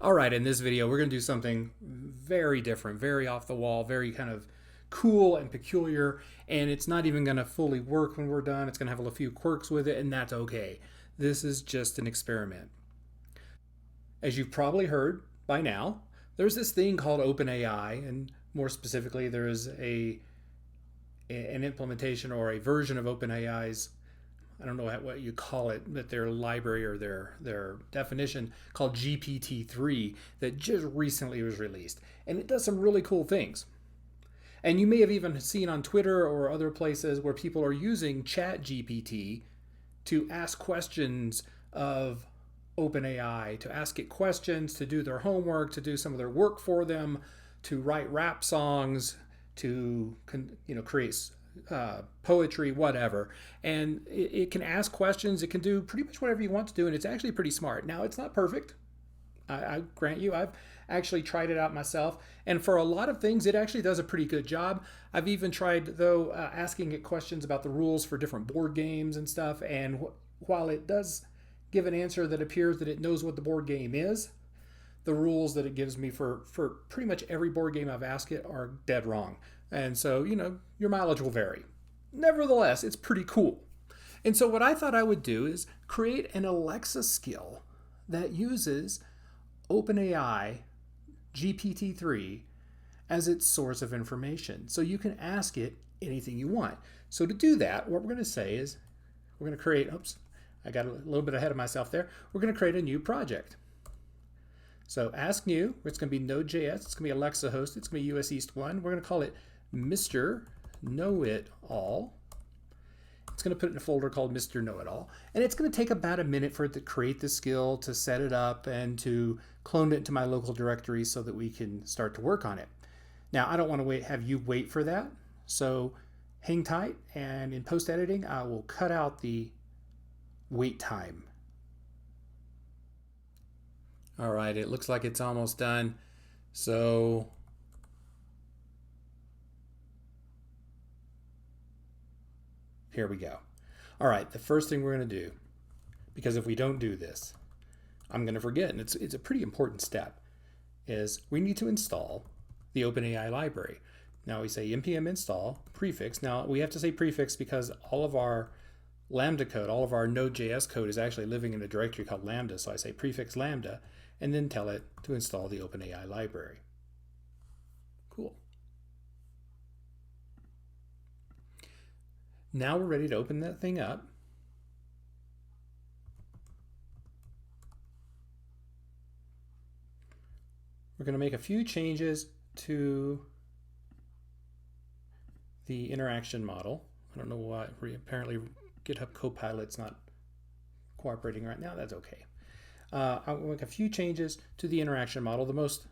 All right, in this video, we're going to do something very different, very off the wall, very kind of cool and peculiar, and it's not even going to fully work when we're done. It's going to have a few quirks with it, and that's okay. This is just an experiment. As you've probably heard by now, there's this thing called OpenAI, and more specifically, there is an implementation or a version of OpenAI's, I don't know what you call it, but their library or their definition called GPT-3 that just recently was released. And it does some really cool things. And you may have even seen on Twitter or other places where people are using ChatGPT to ask questions of OpenAI, to ask it questions, to do their homework, to do some of their work for them, to write rap songs, to create poetry, whatever. And it can ask questions. It can do pretty much whatever you want to do, and it's actually pretty smart. Now, it's not perfect. I grant you, I've actually tried it out myself, and for a lot of things, it actually does a pretty good job. I've even tried, though, asking it questions about the rules for different board games and stuff, and while it does give an answer that appears that it knows what the board game is, the rules that it gives me for pretty much every board game I've asked it are dead wrong. And so, your mileage will vary. Nevertheless, it's pretty cool. And so what I thought I would do is create an Alexa skill that uses OpenAI GPT-3 as its source of information. So you can ask it anything you want. So to do that, what we're going to say is we're going to create, oops, I got a little bit ahead of myself there. We're going to create a new project. So ask new, it's going to be Node.js, it's going to be Alexa host, it's going to be US East 1. We're going to call it Mr. Know-It-All. It's going to put it in a folder called Mr. Know-It-All. And it's going to take about a minute for it to create the skill, to set it up, and to clone it to my local directory so that we can start to work on it. Now, I don't want to have you wait for that. So hang tight, and in post-editing, I will cut out the wait time. All right, it looks like it's almost done. So here we go. All right, the first thing we're going to do, because if we don't do this, I'm going to forget, and it's a pretty important step, is we need to install the OpenAI library. Now we say npm install prefix. Now we have to say prefix because all of our Lambda code, all of our Node.js code is actually living in a directory called Lambda. So I say prefix Lambda and then tell it to install the OpenAI library. Cool. Now we're ready to open that thing up. We're going to make a few changes to the interaction model. I don't know why. Apparently GitHub Copilot's not cooperating right now. That's okay. I'll make a few changes to the interaction model. The most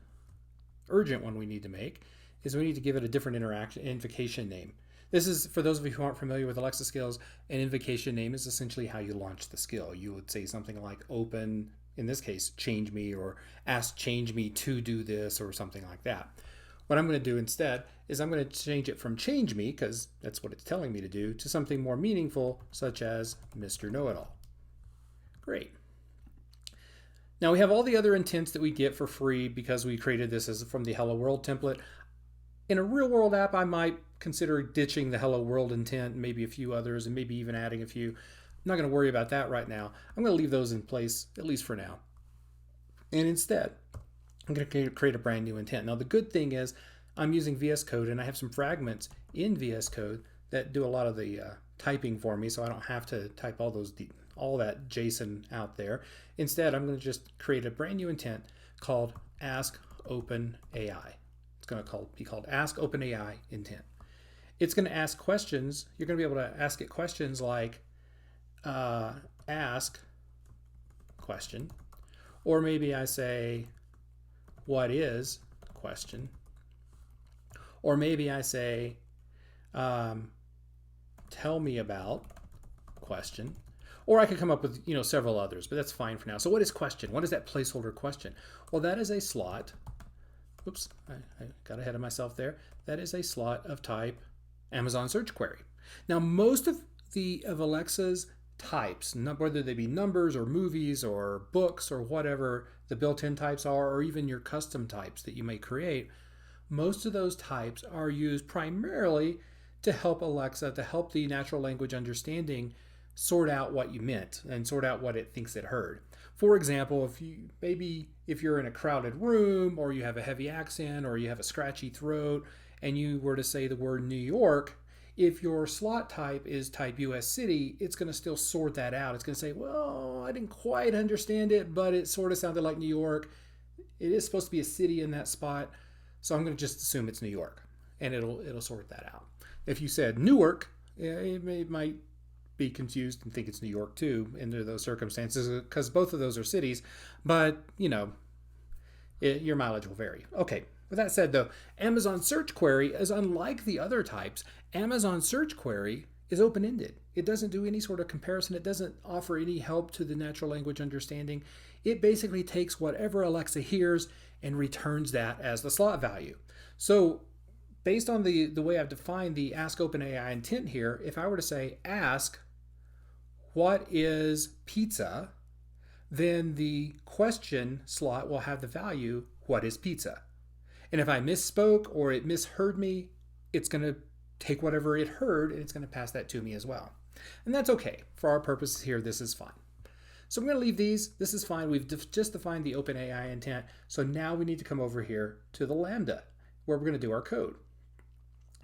urgent one we need to make is we need to give it a different invocation name. This is, for those of you who aren't familiar with Alexa skills, an invocation name is essentially how you launch the skill. You would say something like open, in this case, change me, or ask change me to do this, or something like that. What I'm going to do instead is I'm going to change it from change me, because that's what it's telling me to do, to something more meaningful, such as Mr. Know-It-All. Great. Now we have all the other intents that we get for free because we created this as from the Hello World template. In a real world app, I might consider ditching the Hello World intent, maybe a few others, and maybe even adding a few. I'm not going to worry about that right now. I'm going to leave those in place, at least for now. And instead, I'm going to create a brand new intent. Now the good thing is I'm using VS Code, and I have some fragments in VS Code that do a lot of the typing for me, so I don't have to type all that JSON out there. Instead, I'm going to just create a brand new intent called Ask OpenAI. It's going to be called Ask OpenAI intent. It's going to ask questions. You're going to be able to ask it questions like ask question, or maybe I say what is question, or maybe I say tell me about question. Or I could come up with several others, but that's fine for now. So what is question? What is that placeholder question? Well, that is a slot. Oops, I got ahead of myself there. That is a slot of type Amazon search query. Now, most of Alexa's types, whether they be numbers or movies or books or whatever the built-in types are, or even your custom types that you may create, most of those types are used primarily to help Alexa, to help the natural language understanding sort out what you meant and sort out what it thinks it heard. For example, if you're in a crowded room, or you have a heavy accent, or you have a scratchy throat, and you were to say the word New York, if your slot type is type US city, it's going to still sort that out. It's going to say, well, I didn't quite understand it, but it sort of sounded like New York. It is supposed to be a city in that spot, so I'm going to just assume it's New York, and it'll sort that out. If you said Newark, it might be confused and think it's New York too under those circumstances, because both of those are cities, but your mileage will vary. Okay, with that said though, Amazon search query is unlike the other types. Amazon search query is open-ended. It doesn't do any sort of comparison. It doesn't offer any help to the natural language understanding. It basically takes whatever Alexa hears and returns that as the slot value. So based on the way I've defined the ask OpenAI intent here, if I were to say ask what is pizza, then the question slot will have the value what is pizza. And if I misspoke or it misheard me, it's going to take whatever it heard and it's going to pass that to me as well. And that's okay. For our purposes here, this is fine. So I'm going to leave these. This is fine. We've just defined the OpenAI intent. So now we need to come over here to the Lambda, where we're going to do our code.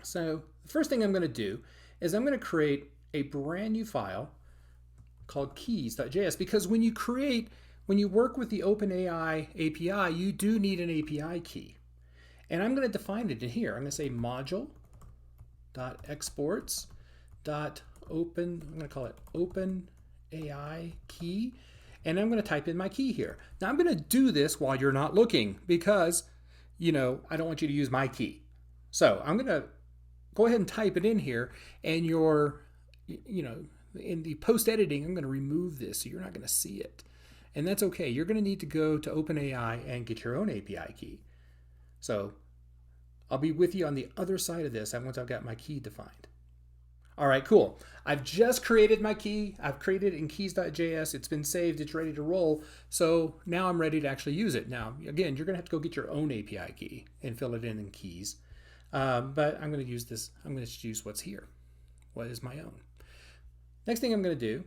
So the first thing I'm going to do is I'm going to create a brand new file called keys.js, because when you work with the OpenAI API, you do need an API key. And I'm going to define it in here. I'm going to say module.exports.open, I'm going to call it OpenAI key, and I'm going to type in my key here. Now I'm going to do this while you're not looking, because I don't want you to use my key. So I'm going to go ahead and type it in here, and in the post-editing, I'm going to remove this so you're not going to see it. And that's okay. You're going to need to go to OpenAI and get your own API key. So I'll be with you on the other side of this once I've got my key defined. All right, cool. I've just created my key. I've created it in keys.js. It's been saved. It's ready to roll. So now I'm ready to actually use it. Now, again, you're going to have to go get your own API key and fill it in keys. But I'm going to use this. I'm going to use what's here. What is my own? Next thing I'm going to do,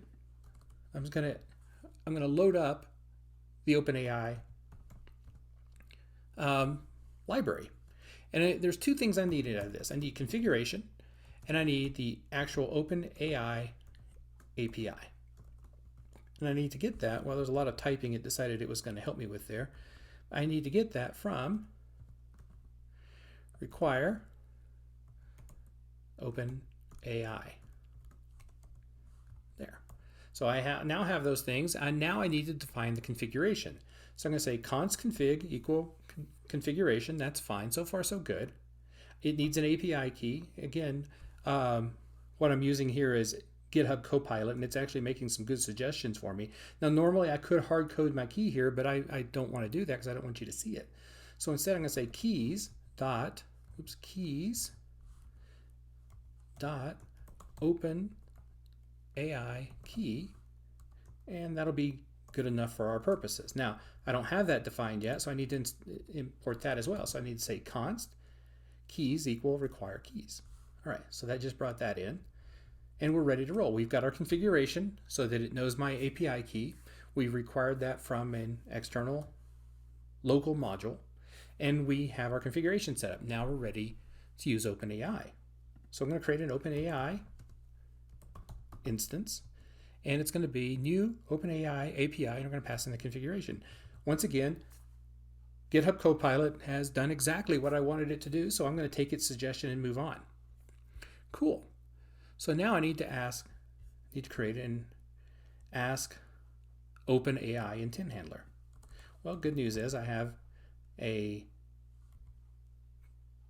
I'm going to load up the OpenAI library. And there's two things I needed out of this. I need configuration, and I need the actual OpenAI API. And I need to get that, well, there's a lot of typing it decided it was going to help me with there. I need to get that from require OpenAI. There. So I now have those things, and now I need to define the configuration. So I'm going to say const config equal configuration. That's fine. So far, so good. It needs an API key. Again, what I'm using here is GitHub Copilot, and it's actually making some good suggestions for me. Now, normally I could hard code my key here, but I don't want to do that because I don't want you to see it. So instead, I'm going to say keys dot open AI key, and that'll be good enough for our purposes. Now, I don't have that defined yet, so I need to import that as well. So I need to say const keys equal require keys. All right, so that just brought that in, and we're ready to roll. We've got our configuration so that it knows my API key. We've required that from an external local module, and we have our configuration set up. Now we're ready to use OpenAI. So I'm going to create an OpenAI instance, and it's going to be new OpenAI API, and I'm going to pass in the configuration. Once again, GitHub Copilot has done exactly what I wanted it to do, so I'm going to take its suggestion and move on. Cool. So now I need to create an ask OpenAI intent handler. Well, good news is I have a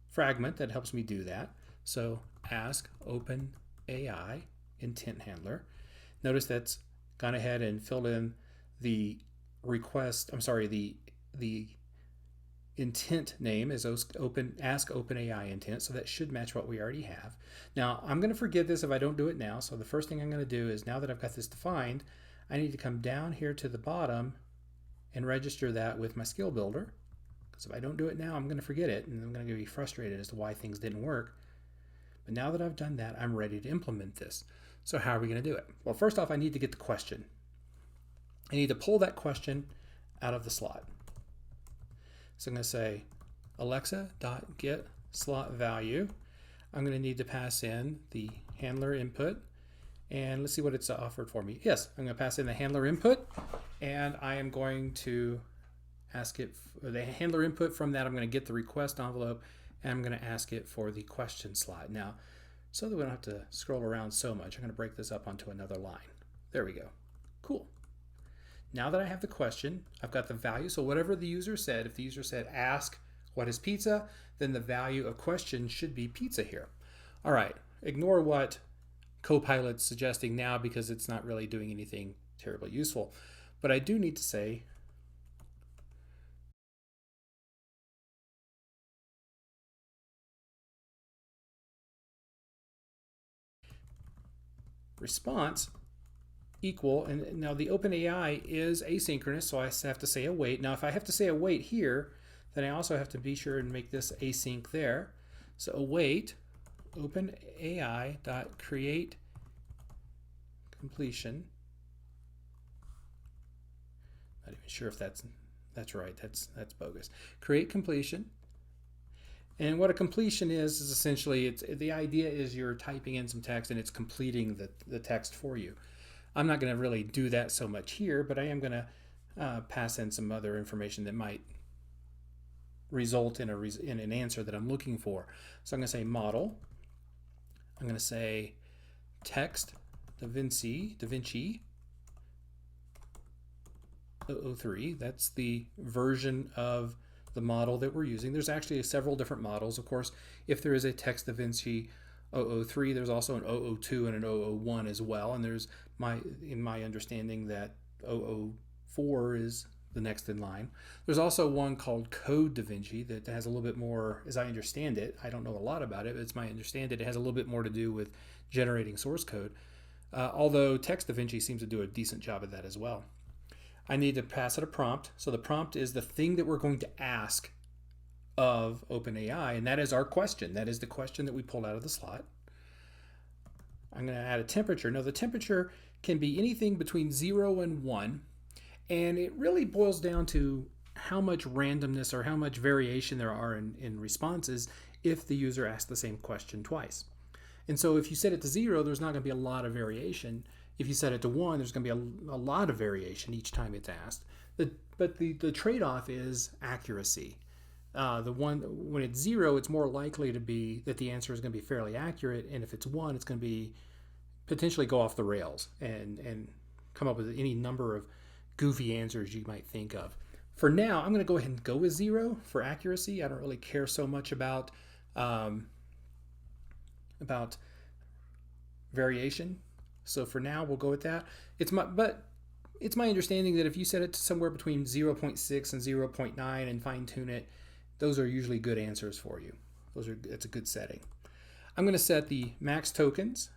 fragment that helps me do that. So ask OpenAI intent handler. Notice that's gone ahead and filled in the request, the intent name is ask OpenAI intent, so that should match what we already have. Now, I'm going to forget this if I don't do it now, so the first thing I'm going to do is, now that I've got this defined, I need to come down here to the bottom and register that with my skill builder, because if I don't do it now, I'm going to forget it, and I'm going to be frustrated as to why things didn't work. But now that I've done that, I'm ready to implement this. So how are we going to do it? Well, first off, I need to get the question. I need to pull that question out of the slot. So I'm going to say Alexa.get slot value. I'm going to need to pass in the handler input, and let's see what it's offered for me. Yes, I'm going to pass in the handler input, and I am going to ask it for the handler input. From that, I'm going to get the request envelope, and I'm going to ask it for the question slot. Now, so that we don't have to scroll around so much, I'm going to break this up onto another line. There we go. Cool. Now that I have the question, I've got the value. So whatever the user said, if the user said ask what is pizza, then the value of question should be pizza here. All right, ignore what Copilot's suggesting now because it's not really doing anything terribly useful. But I do need to say response equal, and now the OpenAI is asynchronous, so I have to say await. Now if I have to say await here, then I also have to be sure and make this async there. So await OpenAI.create completion. Not even sure if that's right. That's bogus. Create completion. And what a completion is essentially, the idea is you're typing in some text and it's completing the text for you. I'm not going to really do that so much here, but I am going to pass in some other information that might result in an answer that I'm looking for. So I'm going to say model. I'm going to say text DaVinci 003. That's the version of the model that we're using. There's actually several different models. Of course, if there is a text DaVinci 003, there's also an 002 and an 001 as well. And there's in my understanding that 004 is the next in line. There's also one called Code DaVinci that has a little bit more, as I understand it, I don't know a lot about it, but it's my understanding it has a little bit more to do with generating source code. Although Text DaVinci seems to do a decent job of that as well. I need to pass it a prompt. So the prompt is the thing that we're going to ask of OpenAI, and that is our question. That is the question that we pulled out of the slot. I'm going to add a temperature. Now the temperature can be anything between 0 and 1, and it really boils down to how much randomness or how much variation there are in responses if the user asks the same question twice. And so if you set it to 0, there's not going to be a lot of variation. If you set it to 1, there's going to be a lot of variation each time it's asked. But the trade-off is accuracy. When it's 0, it's more likely to be that the answer is going to be fairly accurate, and if it's 1, it's going to be potentially go off the rails and come up with any number of goofy answers you might think of. For now, I'm going to go ahead and go with 0 for accuracy. I don't really care so much about variation. So for now, we'll go with that. But it's my understanding that if you set it to somewhere between 0.6 and 0.9 and fine tune it, those are usually good answers for you. It's a good setting. I'm going to set the max tokens.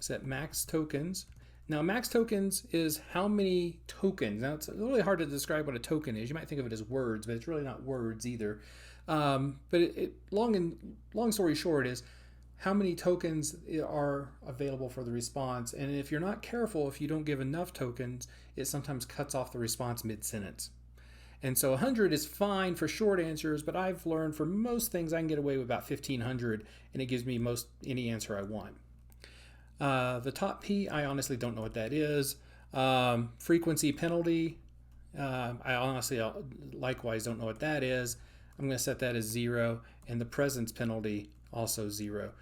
Set max tokens. Now max tokens is how many tokens. Now it's really hard to describe what a token is. You might think of it as words, but it's really not words either. But long story short is how many tokens are available for the response. And if you're not careful, if you don't give enough tokens, it sometimes cuts off the response mid-sentence. And so 100 is fine for short answers, but I've learned for most things I can get away with about 1,500, and it gives me any answer I want. The top P, I honestly don't know what that is. Frequency penalty, I honestly likewise don't know what that is. I'm going to set that as 0, and the presence penalty also 0.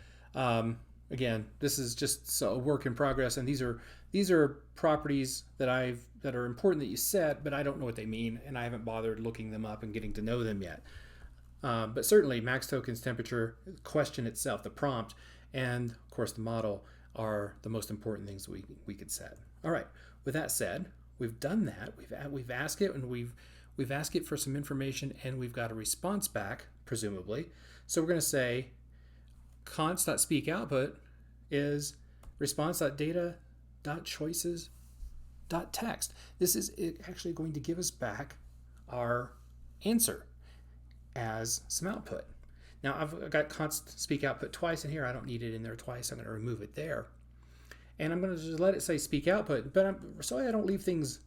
Again, this is just a work in progress, and these are properties that are important that you set, but I don't know what they mean, and I haven't bothered looking them up and getting to know them yet. But certainly, max tokens, temperature, question itself, the prompt, and of course the model are the most important things we could set. All right. With that said, we've done that. We've asked it, and we've asked it for some information, and we've got a response back, presumably. So we're going to say const.speakOutput is response.data.choices.text. This is actually going to give us back our answer as some output. Now I've got const speak output twice in here. I don't need it in there twice. I'm going to remove it there. And I'm going to just let it say speak output, but so I don't leave things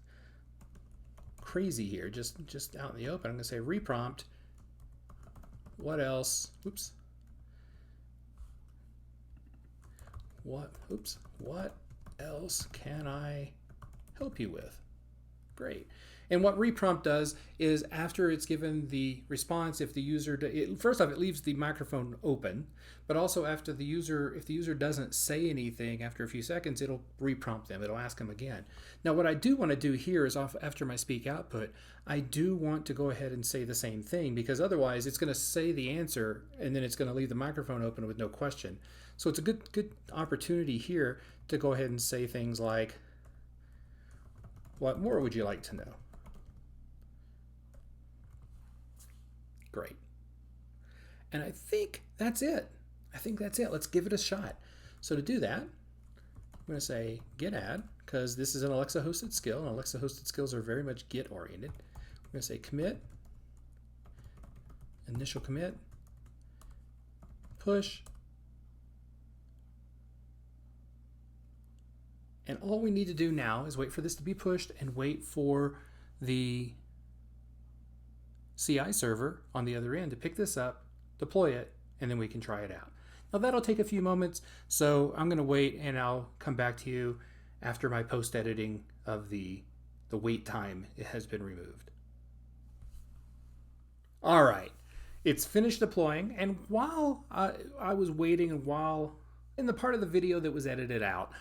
crazy here, just out in the open. I'm going to say reprompt. What else? Oops. What else can I help you with? Great. And what reprompt does is, after it's given the response, if the user, first off, it leaves the microphone open, but also after the user, if the user doesn't say anything after a few seconds, it'll reprompt them. It'll ask them again. Now, what I do want to do here is, after my speak output, I do want to go ahead and say the same thing, because otherwise it's going to say the answer and then it's going to leave the microphone open with no question. So it's a good opportunity here to go ahead and say things like, what more would you like to know? Great. And I think that's it. Let's give it a shot. So to do that, I'm going to say git add, because this is an Alexa hosted skill, and Alexa hosted skills are very much git oriented. I'm going to say commit, initial commit, push, and all we need to do now is wait for this to be pushed and wait for the CI server on the other end to pick this up, deploy it, and then we can try it out. Now that'll take a few moments, so I'm going to wait and I'll come back to you after my post editing of the wait time has been removed. All right, it's finished deploying, and while I was waiting, and while in the part of the video that was edited out,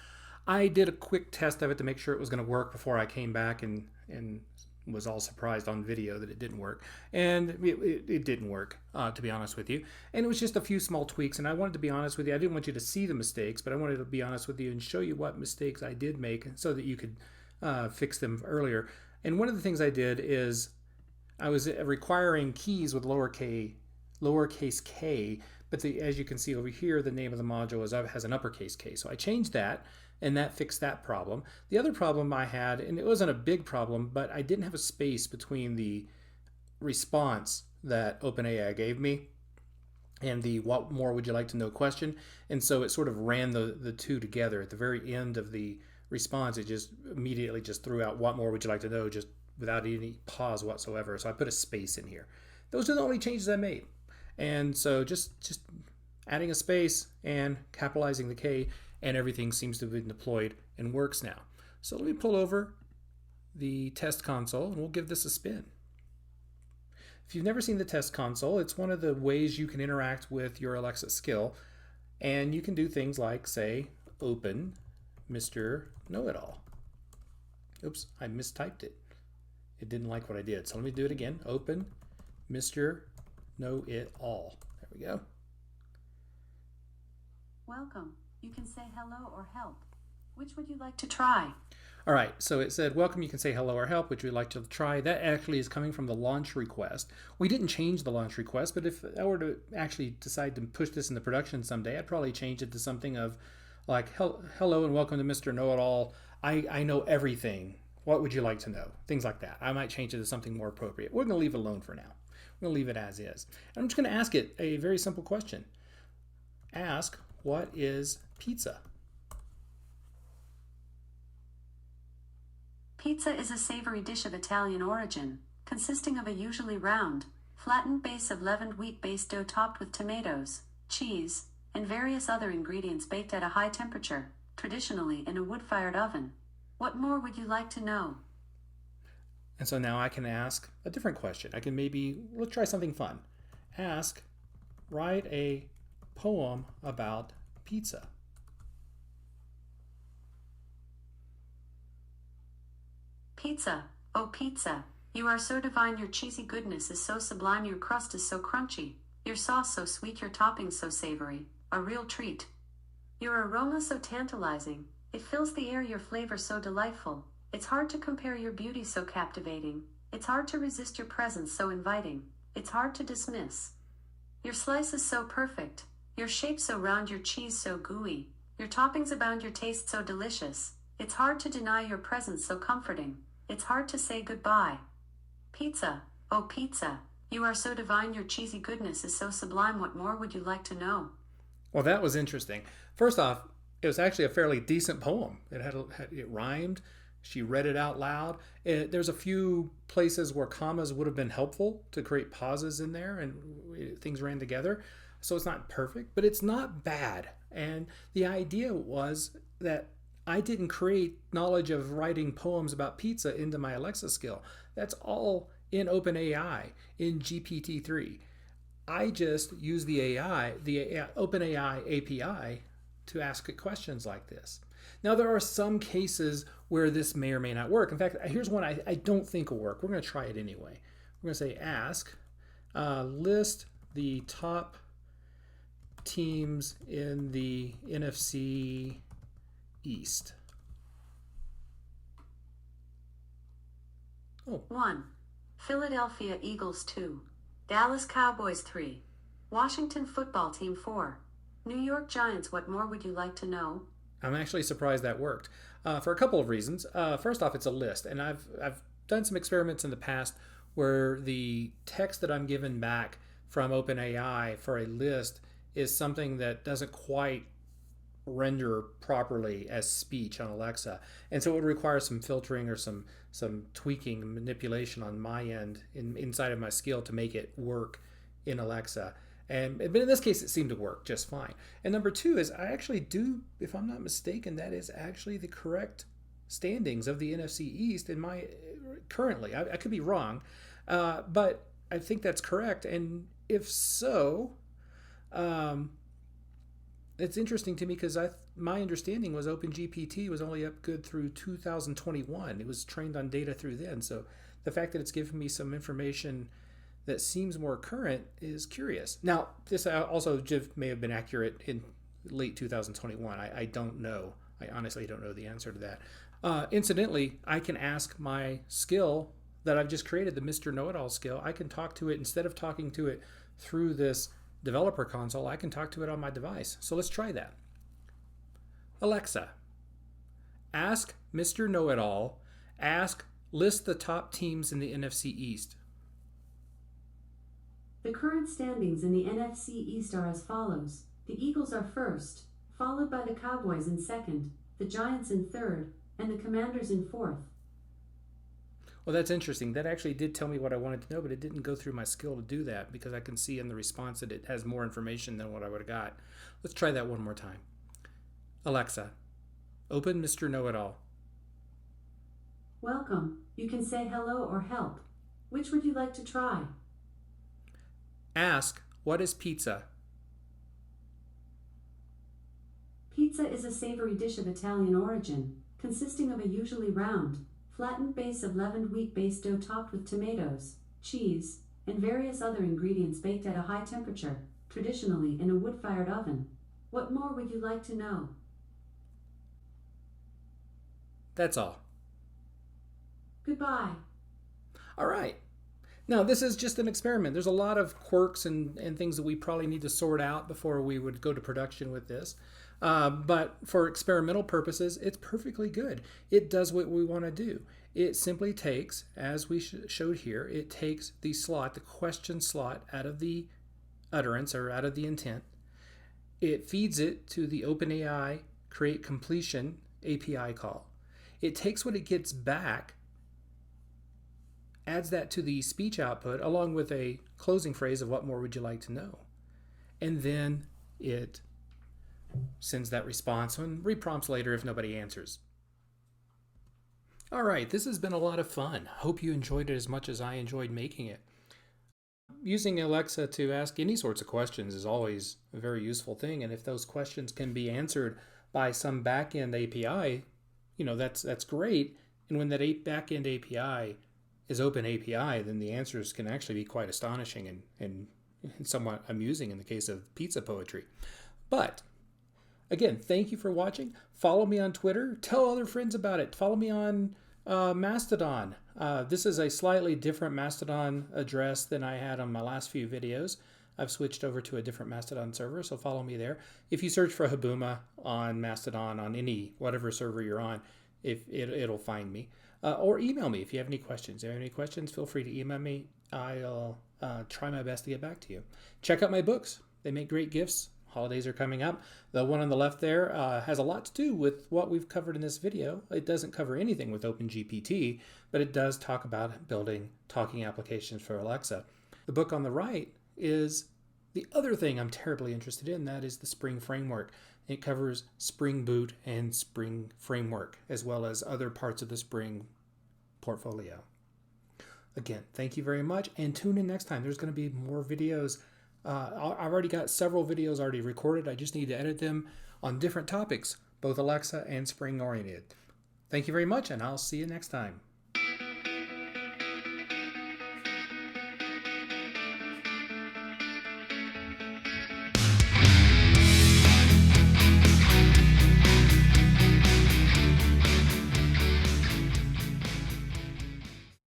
I did a quick test of it to make sure it was going to work before I came back and was all surprised on video that it didn't work. And it didn't work, to be honest with you. And it was just a few small tweaks, and I wanted to be honest with you. I didn't want you to see the mistakes, but I wanted to be honest with you and show you what mistakes I did make so that you could fix them earlier. And one of the things I did is I was requiring keys with lowercase k, but as you can see over here, the name of the module has an uppercase K. So I changed that, and that fixed that problem. The other problem I had, and it wasn't a big problem, but I didn't have a space between the response that OpenAI gave me and the what more would you like to know question. And so it sort of ran the two together. At the very end of the response, it just immediately just threw out what more would you like to know, just without any pause whatsoever. So I put a space in here. Those are the only changes I made. And so just adding a space and capitalizing the K, and everything seems to have been deployed and works now. So let me pull over the test console and we'll give this a spin. If you've never seen the test console, it's one of the ways you can interact with your Alexa skill, and you can do things like, say, open Mr. Know-It-All. Oops, I mistyped it. It didn't like what I did. So let me do it again. Open Mr. Know-It-All. There we go. Welcome. You can say hello or help. Which would you like to try? All right, so it said, welcome, you can say hello or help, which we'd like to try. That actually is coming from the launch request. We didn't change the launch request, but if I were to actually decide to push this into production someday, I'd probably change it to something of like, hello and welcome to Mr. Know-It-All. I know everything. What would you like to know? Things like that. I might change it to something more appropriate. We're going to leave it alone for now. We're going to leave it as is. And I'm just going to ask it a very simple question. Ask, what is pizza? Pizza is a savory dish of Italian origin, consisting of a usually round, flattened base of leavened wheat-based dough topped with tomatoes, cheese, and various other ingredients baked at a high temperature, traditionally in a wood-fired oven. What more would you like to know? And so now I can ask a different question. I can let's try something fun. Ask, write a poem about pizza. Pizza, oh pizza, you are so divine, your cheesy goodness is so sublime, your crust is so crunchy, your sauce so sweet, your toppings so savory, a real treat. Your aroma so tantalizing, it fills the air, your flavor so delightful, it's hard to compare, your beauty so captivating, It's hard to resist your presence so inviting. It's hard to dismiss. Your slice is so perfect. Your shape so round, your cheese so gooey. Your toppings abound, your taste so delicious. It's hard to deny your presence so comforting. It's hard to say goodbye. Pizza, oh pizza, you are so divine, your cheesy goodness is so sublime. What more would you like to know? Well, that was interesting. First off, it was actually a fairly decent poem. It rhymed. She read it out loud. There's a few places where commas would have been helpful to create pauses in there and things ran together. So it's not perfect, but it's not bad. And the idea was that I didn't create knowledge of writing poems about pizza into my Alexa skill. That's all in OpenAI, in GPT-3. I just use the OpenAI API, to ask it questions like this. Now, there are some cases where this may or may not work. In fact, here's one I don't think will work. We're going to try it anyway. We're going to say ask, list the top teams in the NFC East. Oh. 1. Philadelphia Eagles 2. Dallas Cowboys 3. Washington Football Team 4. New York Giants. What more would you like to know? I'm actually surprised that worked for a couple of reasons. First off, it's a list, and I've done some experiments in the past where the text that I'm given back from OpenAI for a list is something that doesn't quite render properly as speech on Alexa, and so it would require some filtering or some tweaking and manipulation on my end inside of my skill to make it work in Alexa. But in this case, it seemed to work just fine. And number two is I actually do, if I'm not mistaken, that is actually the correct standings of the NFC East in my currently. I could be wrong, but I think that's correct. And if so, it's interesting to me because my understanding was OpenGPT was only up good through 2021. It was trained on data through then. So the fact that it's given me some information that seems more current is curious. Now, this also may have been accurate in late 2021. I don't know. I honestly don't know the answer to that. Incidentally, I can ask my skill that I've just created, the Mr. Know-It-All skill. I can talk to it instead of talking to it through this developer console. I can talk to it on my device. So let's try that. Alexa, ask Mr. Know-It-All, list the top teams in the NFC East. The current standings in the NFC East are as follows. The Eagles are first, followed by the Cowboys in second, the Giants in third, and the Commanders in fourth. Well, that's interesting. That actually did tell me what I wanted to know, but it didn't go through my skill to do that because I can see in the response that it has more information than what I would have got. Let's try that one more time. Alexa, open Mr. Know-It-All. Welcome. You can say hello or help. Which would you like to try? Ask, what is pizza? Pizza is a savory dish of Italian origin, consisting of a usually round, flattened base of leavened wheat-based dough topped with tomatoes, cheese, and various other ingredients baked at a high temperature, traditionally in a wood-fired oven. What more would you like to know? That's all. Goodbye. All right. Now, this is just an experiment. There's a lot of quirks and things that we probably need to sort out before we would go to production with this. But for experimental purposes, it's perfectly good. It does what we want to do. It simply takes, as we showed here, it takes the question slot out of the utterance or out of the intent. It feeds it to the OpenAI create completion API call. It takes what it gets back, adds that to the speech output along with a closing phrase of what more would you like to know. And then it sends that response and reprompts later if nobody answers. All right, this has been a lot of fun. Hope you enjoyed it as much as I enjoyed making it. Using Alexa to ask any sorts of questions is always a very useful thing, and if those questions can be answered by some back-end API, that's great. And when that back-end API is open API, then the answers can actually be quite astonishing and somewhat amusing in the case of pizza poetry. But again, thank you for watching. Follow me on Twitter. Tell other friends about it. Follow me on Mastodon. This is a slightly different Mastodon address than I had on my last few videos. I've switched over to a different Mastodon server, so follow me there. If you search for Habuma on Mastodon on whatever server you're on, it'll find me. Or email me if you have any questions. If you have any questions, feel free to email me. I'll try my best to get back to you. Check out my books. They make great gifts. Holidays are coming up. The one on the left there has a lot to do with what we've covered in this video. It doesn't cover anything with OpenGPT, but it does talk about building talking applications for Alexa. The book on the right is the other thing I'm terribly interested in. That is the Spring Framework. It covers Spring Boot and Spring Framework, as well as other parts of the Spring portfolio. Again, thank you very much, and tune in next time. There's going to be more videos. I've already got several videos already recorded. I just need to edit them on different topics, both Alexa and Spring oriented. Thank you very much, and I'll see you next time.